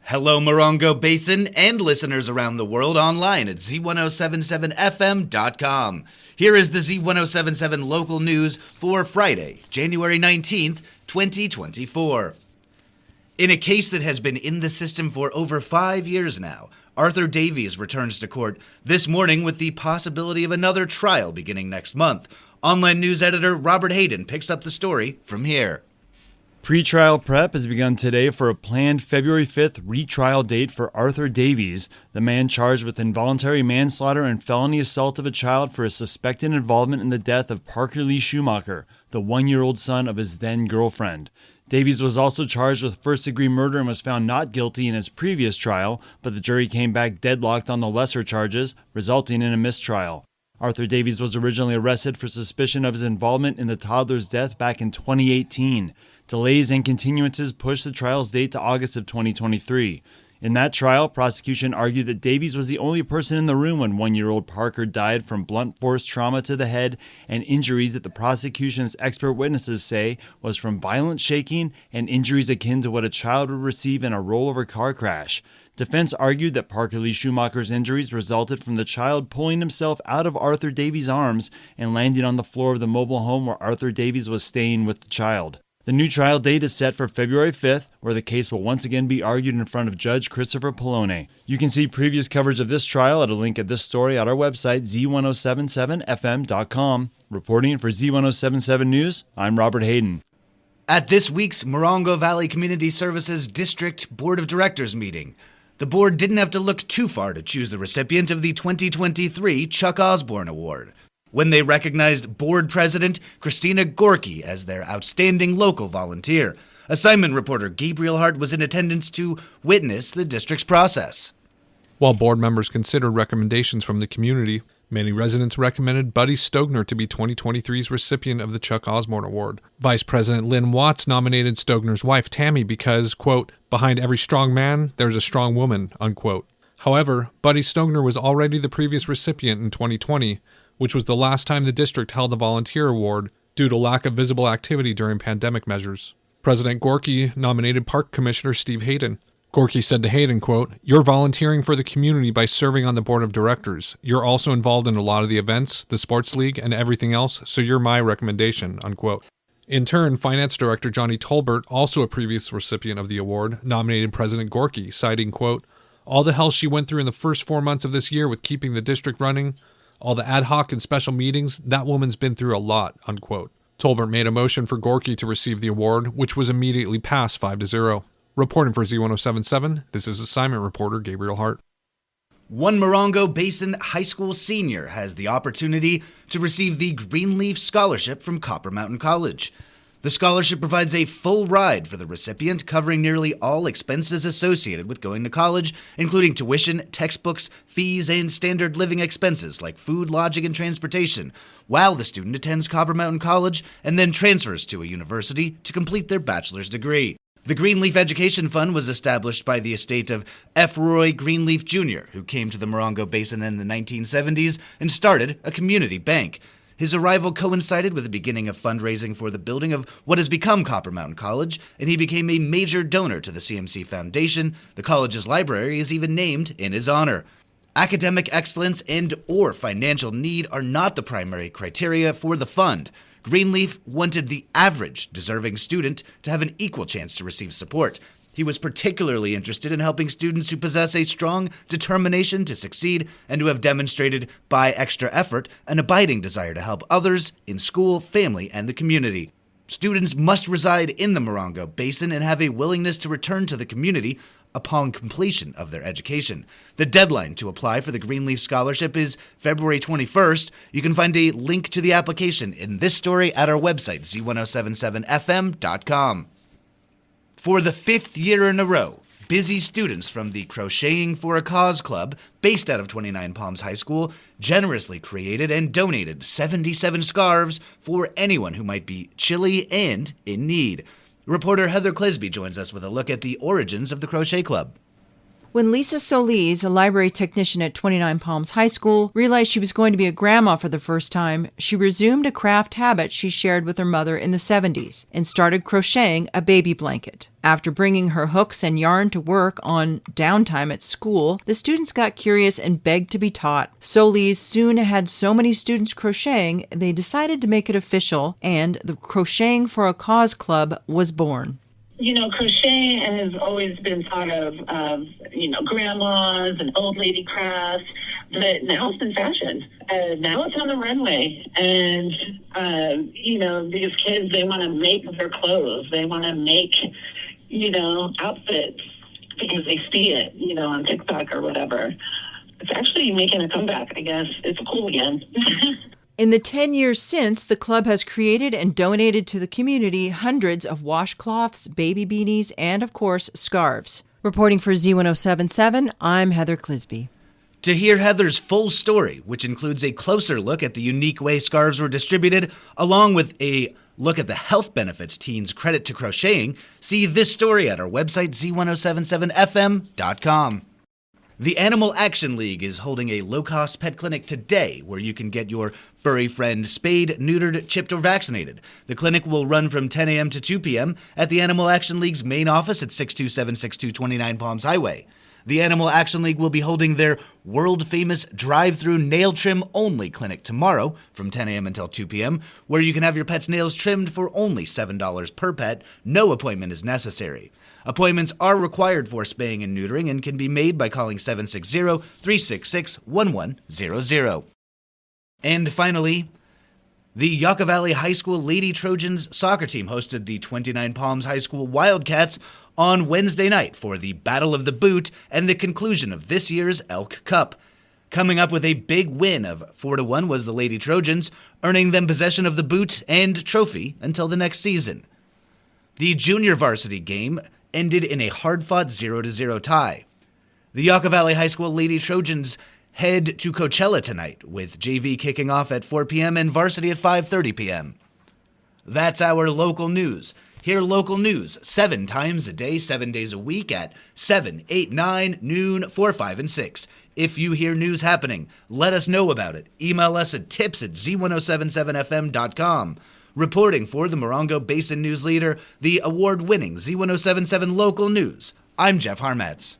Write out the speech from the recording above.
Hello, Morongo Basin and listeners around the world online at Z107.7 FM.com. Here is the Z107.7 local news for Friday, January 19th, 2024. In a case that has been in the system for over 5 years now, Arthur Davies returns to court this morning with the possibility of another trial beginning next month. Online news editor Robert Hayden picks up the story from here. Pre-trial prep has begun today for a planned February 5th retrial date for Arthur Davies, the man charged with involuntary manslaughter and felony assault of a child for his suspected involvement in the death of Parker Lee Schumacher, the 1-year-old son of his then-girlfriend. Davies was also charged with first-degree murder and was found not guilty in his previous trial, but the jury came back deadlocked on the lesser charges, resulting in a mistrial. Arthur Davies was originally arrested for suspicion of his involvement in the toddler's death back in 2018. Delays and continuances pushed the trial's date to August of 2023. In that trial, prosecution argued that Davies was the only person in the room when 1-year-old Parker died from blunt force trauma to the head and injuries that the prosecution's expert witnesses say was from violent shaking and injuries akin to what a child would receive in a rollover car crash. Defense argued that Parker Lee Schumacher's injuries resulted from the child pulling himself out of Arthur Davies' arms and landing on the floor of the mobile home where Arthur Davies was staying with the child. The new trial date is set for February 5th, where the case will once again be argued in front of Judge Christopher Polone. You can see previous coverage of this trial at a link at this story at our website, Z107.7 FM.com. Reporting for Z107.7 News, I'm Robert Hayden. At this week's Morongo Valley Community Services District Board of Directors meeting, the board didn't have to look too far to choose the recipient of the 2023 Chuck Osborne Award, when they recognized board president Christina Gorky as their outstanding local volunteer. Assignment reporter Gabriel Hart was in attendance to witness the district's process. While board members considered recommendations from the community, many residents recommended Buddy Stogner to be 2023's recipient of the Chuck Osborne Award. Vice President Lynn Watts nominated Stogner's wife, Tammy, because, quote, behind every strong man, there's a strong woman, unquote. However, Buddy Stogner was already the previous recipient in 2020, which was the last time the district held the volunteer award due to lack of visible activity during pandemic measures. President Gorky nominated Park Commissioner Steve Hayden. Gorky said to Hayden, quote, you're volunteering for the community by serving on the board of directors. You're also involved in a lot of the events, the sports league, and everything else, so you're my recommendation, unquote. In turn, Finance Director Johnny Tolbert, also a previous recipient of the award, nominated President Gorky, citing, quote, all the hell she went through in the first 4 months of this year with keeping the district running, all the ad hoc and special meetings, that woman's been through a lot, unquote. Tolbert made a motion for Gorky to receive the award, which was immediately passed 5-0. Reporting for Z107.7, this is assignment reporter Gabriel Hart. One Morongo Basin High School senior has the opportunity to receive the Greenleaf Scholarship from Copper Mountain College. The scholarship provides a full ride for the recipient, covering nearly all expenses associated with going to college, including tuition, textbooks, fees, and standard living expenses like food, lodging, and transportation, while the student attends Copper Mountain College and then transfers to a university to complete their bachelor's degree. The Greenleaf Education Fund was established by the estate of F. Roy Greenleaf Jr., who came to the Morongo Basin in the 1970s and started a community bank. His arrival coincided with the beginning of fundraising for the building of what has become Copper Mountain College, and he became a major donor to the CMC Foundation. The college's library is even named in his honor. Academic excellence and/or financial need are not the primary criteria for the fund. Greenleaf wanted the average deserving student to have an equal chance to receive support. He was particularly interested in helping students who possess a strong determination to succeed and who have demonstrated, by extra effort, an abiding desire to help others in school, family, and the community. Students must reside in the Morongo Basin and have a willingness to return to the community upon completion of their education. The deadline to apply for the Greenleaf Scholarship is February 21st. You can find a link to the application in this story at our website, Z107.7 FM.com. For the 5th year in a row, busy students from the Crocheting for a Cause Club, based out of 29 Palms High School, generously created and donated 77 scarves for anyone who might be chilly and in need. Reporter Heather Clisby joins us with a look at the origins of the Crochet Club. When Lisa Solis, a library technician at 29 Palms High School, realized she was going to be a grandma for the first time, she resumed a craft habit she shared with her mother in the 70s and started crocheting a baby blanket. After bringing her hooks and yarn to work on downtime at school, the students got curious and begged to be taught. Solis soon had so many students crocheting, they decided to make it official, and the Crocheting for a Cause Club was born. Crocheting has always been thought of, grandmas and old lady crafts, but now it's in fashion. Now it's on the runway. And, these kids, they want to make their clothes. They want to make, outfits because they see it, on TikTok or whatever. It's actually making a comeback, I guess. It's cool again. In the 10 years since, the club has created and donated to the community hundreds of washcloths, baby beanies, and, of course, scarves. Reporting for Z107.7, I'm Heather Clisby. To hear Heather's full story, which includes a closer look at the unique way scarves were distributed, along with a look at the health benefits teens credit to crocheting, see this story at our website, Z107.7fm.com. The Animal Action League is holding a low-cost pet clinic today where you can get your furry friend spayed, neutered, chipped, or vaccinated. The clinic will run from 10 a.m. to 2 p.m. at the Animal Action League's main office at 62762 29 Palms Highway. The Animal Action League will be holding their world-famous drive-through nail trim only clinic tomorrow from 10 a.m. until 2 p.m., where you can have your pet's nails trimmed for only $7 per pet. No appointment is necessary. Appointments are required for spaying and neutering and can be made by calling 760-366-1100. And finally, the Yucca Valley High School Lady Trojans soccer team hosted the 29 Palms High School Wildcats on Wednesday night for the Battle of the Boot and the conclusion of this year's Elk Cup. Coming up with a big win of 4-1 was the Lady Trojans, earning them possession of the boot and trophy until the next season. The junior varsity game ended in a hard-fought 0-0 tie. The Yucca Valley High School Lady Trojans head to Coachella tonight, with JV kicking off at 4 p.m. and varsity at 5:30 p.m. That's our local news. Hear local news 7 times a day, 7 days a week at 7, 8, 9, noon, 4, 5, and 6. If you hear news happening, let us know about it. Email us at tips@z1077fm.com. Reporting for the Morongo Basin News Leader, the award-winning Z107.7 Local News, I'm Jeff Harmetz.